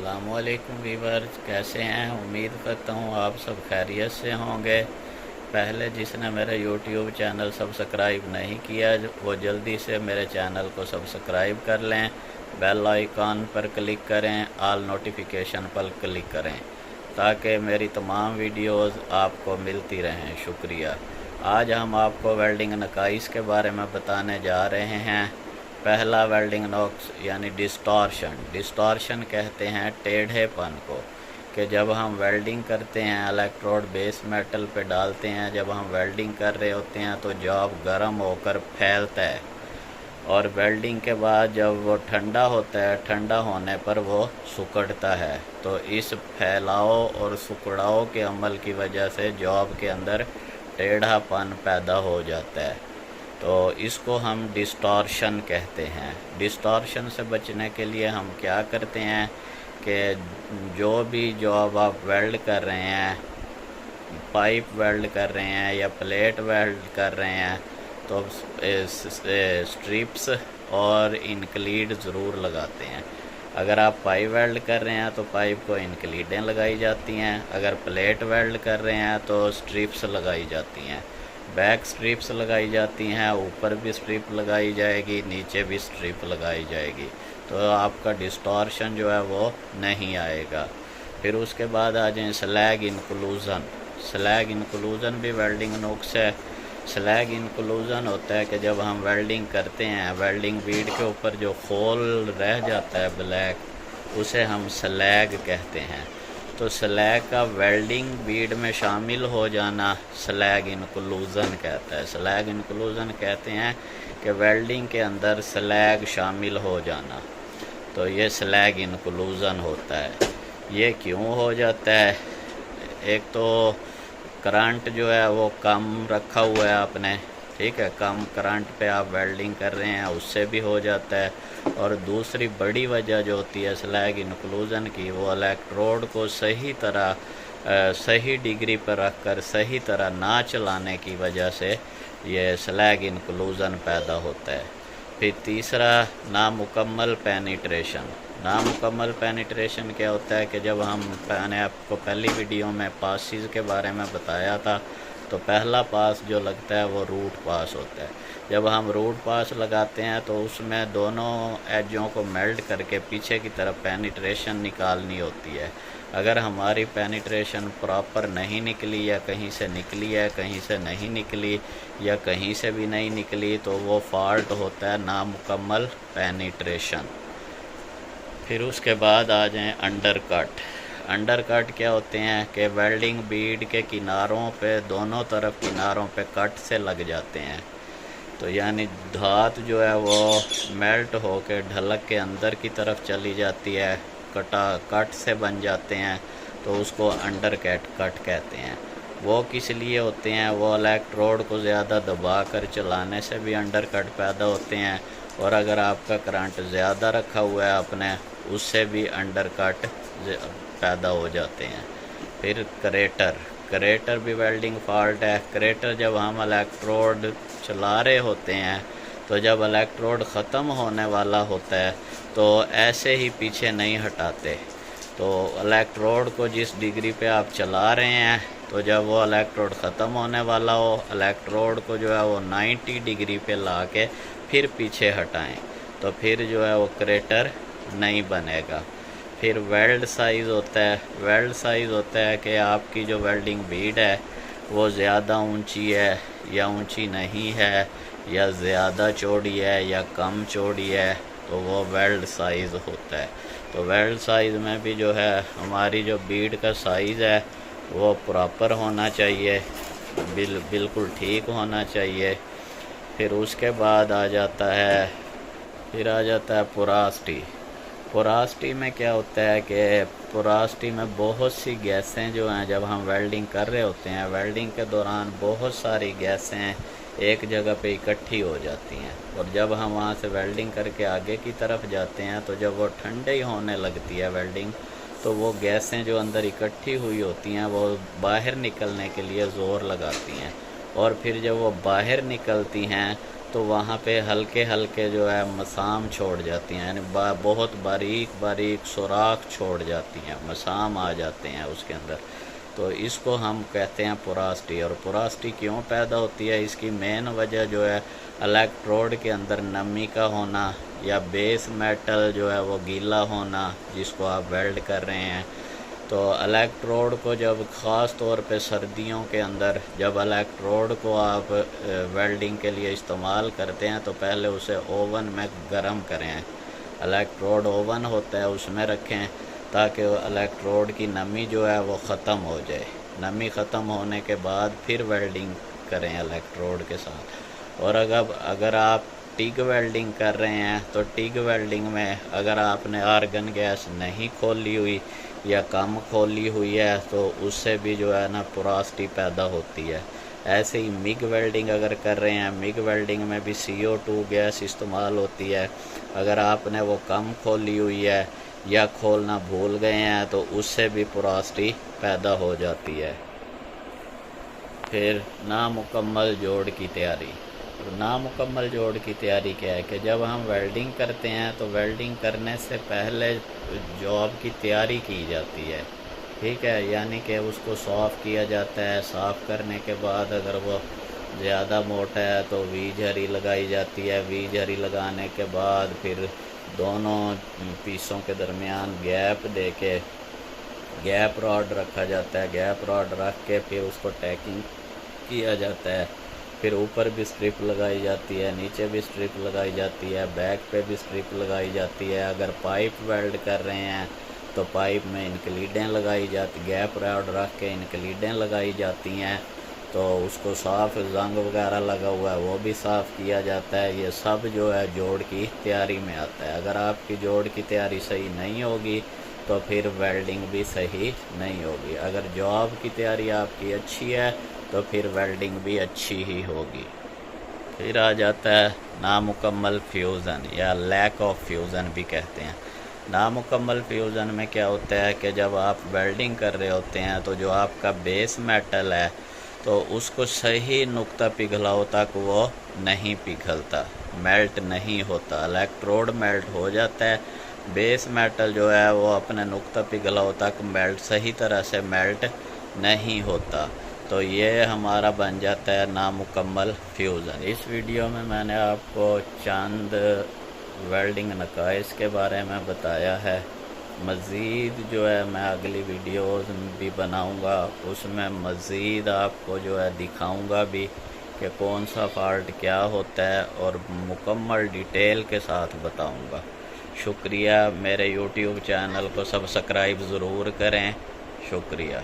अस्सलामुअलैकुम वीवर्स, कैसे हैं। उम्मीद करता हूँ आप सब खैरियत से होंगे। पहले जिसने मेरे यूट्यूब चैनल सब्सक्राइब नहीं किया वो जल्दी से मेरे चैनल को सब्सक्राइब कर लें, बेल आइकॉन पर क्लिक करें, ऑल नोटिफिकेशन पर क्लिक करें ताकि मेरी तमाम वीडियोस आपको मिलती रहें। शुक्रिया। आज हम आपको वेल्डिंग नकाइस के बारे में बताने जा रहे हैं। पहला वेल्डिंग नॉक्स यानी डिस्टॉर्शन कहते हैं टेढ़ेपन को, कि जब हम वेल्डिंग करते हैं इलेक्ट्रोड बेस मेटल पे डालते हैं, जब हम वेल्डिंग कर रहे होते हैं तो जॉब गर्म होकर फैलता है और वेल्डिंग के बाद जब वो ठंडा होता है, ठंडा होने पर वो सिकुड़ता है। तो इस फैलाव और सिकुड़ाव के अमल की वजह से जॉब के अंदर टेढ़ापन पैदा हो जाता है। तो इसको हम डिस्टॉर्शन कहते हैं। डिस्टॉर्शन से बचने के लिए हम क्या करते हैं कि जो भी जॉब आप वेल्ड कर रहे हैं, पाइप वेल्ड कर रहे हैं या प्लेट वेल्ड कर रहे हैं, तो स्ट्रिप्स और इनक्लीड ज़रूर लगाते हैं। अगर आप पाइप वेल्ड कर रहे हैं तो पाइप को इनक्लीडें लगाई जाती हैं, अगर प्लेट वेल्ड कर रहे हैं तो स्ट्रिप्स लगाई जाती हैं। बैक स्ट्रिप्स लगाई जाती हैं, ऊपर भी स्ट्रिप लगाई जाएगी, नीचे भी स्ट्रिप लगाई जाएगी, तो आपका डिस्टॉर्शन जो है वो नहीं आएगा। फिर उसके बाद आ जाएँ स्लैग इंक्लूज़न भी वेल्डिंग नुक्स है। स्लैग इंक्लूज़न होता है कि जब हम वेल्डिंग करते हैं, वेल्डिंग बीड के ऊपर जो खोल रह जाता है ब्लैक, उसे हम स्लैग कहते हैं। तो स्लैग का वेल्डिंग बीड में शामिल हो जाना स्लैग इंक्लूज़न कहता है। स्लैग इंक्लूज़न कहते हैं कि वेल्डिंग के अंदर स्लैग शामिल हो जाना, तो ये स्लैग इंक्लूज़न होता है। ये क्यों हो जाता है? एक तो करंट जो है वो कम रखा हुआ है आपने, ठीक है, कम करंट पे आप वेल्डिंग कर रहे हैं, उससे भी हो जाता है। और दूसरी बड़ी वजह जो होती है स्लैग इंक्लूज़न की, वो इलेक्ट्रोड को सही डिग्री पर रख कर सही तरह ना चलाने की वजह से ये स्लैग इंक्लूज़न पैदा होता है। फिर तीसरा नामुकम्मल पेनिट्रेशन क्या होता है कि जब मैंने आपको पहली वीडियो में पासेस के बारे में बताया था, तो पहला पास जो लगता है वो रूट पास होता है। जब हम रूट पास लगाते हैं तो उसमें दोनों एजों को मेल्ट करके पीछे की तरफ पेनिट्रेशन निकालनी होती है। अगर हमारी पेनिट्रेशन प्रॉपर नहीं निकली या कहीं से निकली है, कहीं से नहीं निकली या कहीं से भी नहीं निकली, तो वो फॉल्ट होता है नामुकम्मल पेनिट्रेशन। फिर उसके बाद आ जाएं अंडरकट क्या होते हैं कि वेल्डिंग बीड के किनारों पे, दोनों तरफ किनारों पे कट से लग जाते हैं। तो यानी धात जो है वो मेल्ट होकर ढलक के अंदर की तरफ चली जाती है, कट से बन जाते हैं, तो उसको अंडरकट कहते हैं। वो किस लिए होते हैं? वो इलेक्ट्रोड को ज़्यादा दबा कर चलाने से भी अंडरकट पैदा होते हैं, और अगर आपका करंट ज़्यादा रखा हुआ है आपने, उससे भी अंडरकट पैदा हो जाते हैं। फिर करेटर भी वेल्डिंग फॉल्ट है। करेटर जब हम इलेक्ट्रोड चला रहे होते हैं, तो जब इलेक्ट्रोड ख़त्म होने वाला होता है तो ऐसे ही पीछे नहीं हटाते। तो इलेक्ट्रोड को जिस डिग्री पे आप चला रहे हैं, तो जब वो इलेक्ट्रोड ख़त्म होने वाला हो, इलेक्ट्रोड को जो है वो 90 डिग्री पे ला के फिर पीछे हटाएं, तो फिर जो है वो करेटर नहीं बनेगा। फिर वेल्ड साइज़ होता है कि आपकी जो वेल्डिंग बीड है वो ज़्यादा ऊंची है या ऊंची नहीं है, या ज़्यादा चौड़ी है या कम चौड़ी है, तो वो वेल्ड साइज़ होता है। तो वेल्ड साइज़ में भी जो है हमारी जो बीड का साइज़ है वो प्रॉपर होना चाहिए, बिल्कुल ठीक होना चाहिए। फिर उसके बाद आ जाता है पोरासिटी में क्या होता है कि पोरासिटी में बहुत सी गैसें जो हैं, जब हम वेल्डिंग कर रहे होते हैं, वेल्डिंग के दौरान बहुत सारी गैसें एक जगह पे इकट्ठी हो जाती हैं, और जब हम वहाँ से वेल्डिंग करके आगे की तरफ जाते हैं, तो जब वो ठंडी होने लगती है वेल्डिंग, तो वो गैसें जो अंदर इकट्ठी हुई होती हैं वो बाहर निकलने के लिए ज़ोर लगाती हैं, और फिर जब वो बाहर निकलती हैं تو وہاں پہ ہلکے ہلکے جو ہے مسام چھوڑ جاتی ہیں، یعنی بہت باریک باریک سوراخ چھوڑ جاتی ہیں، مسام آ جاتے ہیں اس کے اندر، تو اس کو ہم کہتے ہیں پوراسٹی۔ اور پوراسٹی کیوں پیدا ہوتی ہے؟ اس کی مین وجہ جو ہے الیکٹروڈ کے اندر نمی کا ہونا، یا بیس میٹل جو ہے وہ گیلا ہونا جس کو آپ ویلڈ کر رہے ہیں۔ تو الیکٹروڈ کو جب خاص طور پہ سردیوں کے اندر جب الیکٹروڈ کو آپ ویلڈنگ کے لیے استعمال کرتے ہیں تو پہلے اسے اوون میں گرم کریں، الیکٹروڈ اوون ہوتا ہے اس میں رکھیں تاکہ الیکٹروڈ کی نمی جو ہے وہ ختم ہو جائے۔ نمی ختم ہونے کے بعد پھر ویلڈنگ کریں الیکٹروڈ کے ساتھ۔ اور اگر آپ ٹگ ویلڈنگ کر رہے ہیں تو ٹگ ویلڈنگ میں اگر آپ نے آرگن گیس نہیں کھولی ہوئی یا کم کھولی ہوئی ہے تو اس سے بھی جو ہے نا پوراسٹی پیدا ہوتی ہے۔ ایسے ہی مگ ویلڈنگ اگر کر رہے ہیں، مگ ویلڈنگ میں بھی CO2 گیس استعمال ہوتی ہے، اگر آپ نے وہ کم کھولی ہوئی ہے یا کھولنا بھول گئے ہیں تو اس سے بھی پوراسٹی پیدا ہو جاتی ہے۔ پھر نامکمل جوڑ کی تیاری۔ نامکمل جوڑ کی تیاری کیا ہے کہ جب ہم ویلڈنگ کرتے ہیں تو ویلڈنگ کرنے سے پہلے جاب کی تیاری کی جاتی ہے، ٹھیک ہے، یعنی کہ اس کو صاف کیا جاتا ہے۔ صاف کرنے کے بعد اگر وہ زیادہ موٹا ہے تو وی جھری لگائی جاتی ہے، وی جھری لگانے کے بعد پھر دونوں پیسوں کے درمیان گیپ دے کے گیپ راڈ رکھا جاتا ہے، گیپ راڈ رکھ کے پھر اس کو ٹیکنگ کیا جاتا ہے۔ پھر اوپر بھی سٹرپ لگائی جاتی ہے، نیچے بھی سٹرپ لگائی جاتی ہے، بیک پہ بھی سٹرپ لگائی جاتی ہے۔ اگر پائپ ویلڈ کر رہے ہیں تو پائپ میں انکلیڈیں لگائی جاتی، گیپ راڈ رکھ کے انکلیڈیں لگائی جاتی ہیں، تو اس کو صاف زنگ وغیرہ لگا ہوا ہے وہ بھی صاف کیا جاتا ہے۔ یہ سب جو ہے جوڑ کی تیاری میں آتا ہے۔ اگر آپ کی جوڑ کی تیاری صحیح نہیں ہوگی تو پھر ویلڈنگ بھی صحیح نہیں ہوگی۔ اگر جاب کی تیاری آپ کی اچھی ہے تو پھر ویلڈنگ بھی اچھی ہی ہوگی۔ پھر آ جاتا ہے نامکمل فیوزن یا لیک آف فیوزن بھی کہتے ہیں۔ نامکمل فیوزن میں کیا ہوتا ہے کہ جب آپ ویلڈنگ کر رہے ہوتے ہیں تو جو آپ کا بیس میٹل ہے تو اس کو صحیح نقطہ پگھلاؤ تک وہ نہیں پگھلتا، میلٹ نہیں ہوتا، الیکٹروڈ میلٹ ہو جاتا ہے، بیس میٹل جو ہے وہ اپنے نقطہ پگھلاؤ تک میلٹ صحیح طرح سے میلٹ نہیں ہوتا، تو یہ ہمارا بن جاتا ہے نامکمل فیوزن۔ اس ویڈیو میں نے آپ کو چند ویلڈنگ نقائص کے بارے میں بتایا ہے۔ مزید جو ہے میں اگلی ویڈیوز بھی بناؤں گا، اس میں مزید آپ کو جو ہے دکھاؤں گا بھی کہ کون سا فالٹ کیا ہوتا ہے اور مکمل ڈیٹیل کے ساتھ بتاؤں گا۔ شکریہ، میرے YouTube چینل کو سبسکرائب ضرور کریں، شکریہ۔